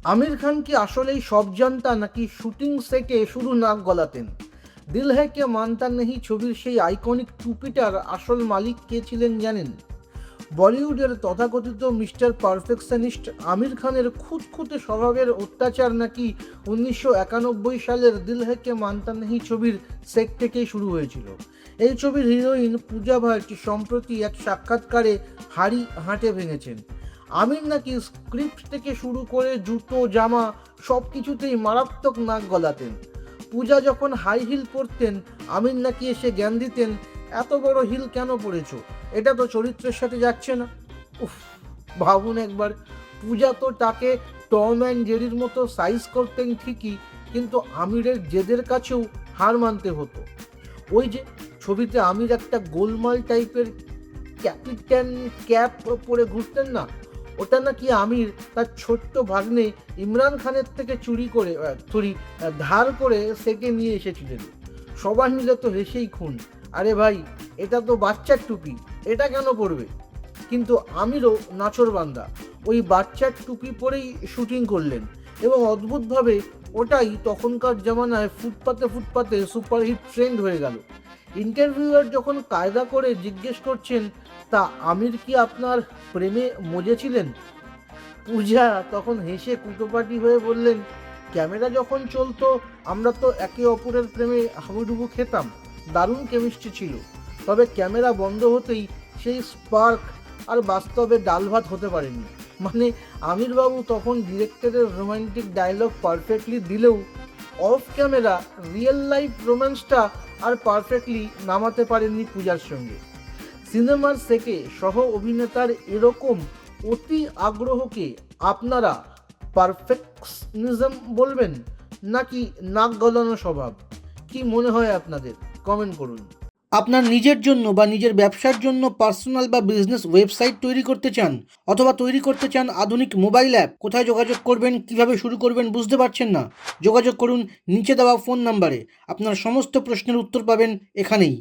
আমির খান কি আসলেই সব জানতা, নাকি শুটিং সেটে শুধু নাক গলাতেন? দিল হ্যায় কে মানতা নেহি ছবির সেই আইকনিক টুপিটার আসল মালিক কে ছিলেন জানেন? বলিউডের তথাকথিত মিস্টার পারফেকশনিস্ট আমির খানের খুঁতখুঁতে স্বভাবের অত্যাচার নাকি 1991 সালের দিল হ্যায় কে মানতা নেহি ছবির সেট থেকেই শুরু হয়েছিল? এই ছবির হিরোইন পূজা ভাট সম্প্রতি এক সাক্ষাৎকারে হাড়ি হাঁটে ভেঙেছেন। আমির নাকি স্ক্রিপ্ট থেকে শুরু করে জুতো জামা সব কিছুতেই মারাত্মক নাক গলাতেন। পূজা যখন হাই হিল পরতেন, আমির নাকি এসে জ্ঞান দিতেন, এত বড় হিল কেন পরেছো, এটা তো চরিত্রের সাথে যাচ্ছে না। উফ, ভাবুন একবার, পূজা তো তাকে টম অ্যান্ড জেরির মতো সাইজ করতেন ঠিকই, কিন্তু আমিরের জেদের কাছেও হার মানতে হতো। ওই যে ছবিতে আমির একটা গোলমাল টাইপের ক্যাপিটান ক্যাপ পরে ঘুরতেন না, ওটা নাকি আমির তার ছোট্ট ভাগ্নে ইমরান খানের থেকে চুরি করে ধার করে সেকে নিয়ে এসেছিলেন। সবার মিলে তো হেসেই খুন, আরে ভাই, এটা তো বাচ্চার টুপি, এটা কেন পরবে? কিন্তু আমিরও নাছোড়বান্দা, ওই বাচ্চার টুপি পরেই শুটিং করলেন, এবং অদ্ভুতভাবে ওটাই তখনকার জামানায় ফুটপাতে ফুটপাতে সুপারহিট ট্রেন্ড হয়ে গেল। ইন্টারভিউয়ার যখন কায়দা করে জিজ্ঞেস করছেন, তা আমির কি আপনার প্রেমে মজেছিলেন, পূজা তখন হেসে কুটোপাটি হয়ে বললেন, ক্যামেরা যখন চলতো আমরা তো একে অপরের প্রেমে হাবুডুবু খেতাম, দারুণ কেমিস্ট্রি ছিল। তবে ক্যামেরা বন্ধ হতেই সেই স্পার্ক আর বাস্তবে ডাল ভাত হতে পারেনি। মানে আমিরবাবু তখন ডিরেক্টরের রোমান্টিক ডায়লগ পারফেক্টলি দিলেও অফ ক্যামেরা রিয়েল লাইফ রোম্যান্সটা আর পারফেক্টলি নামাতে পারেননি পূজার সঙ্গে। সিনেমার সেটে সহ অভিনেতার এরকম অতি আগ্রহকে আপনারা পারফেকশনিজম বলবেন, নাকি নাক গলানো স্বভাব? কি মনে হয় আপনাদের? কমেন্ট করুন। আপনার নিজের জন্য বা নিজের ব্যবসার জন্য পার্সোনাল বা বিজনেস ওয়েবসাইট তৈরি করতে চান, অথবা তৈরি করতে চান আধুনিক মোবাইল অ্যাপ, কোথায় যোগাযোগ করবেন, কিভাবে শুরু করবেন বুঝতে পারছেন না? যোগাযোগ করুন নিচে দেওয়া ফোন নাম্বারে। আপনার সমস্ত প্রশ্নের উত্তর পাবেন এখানেই।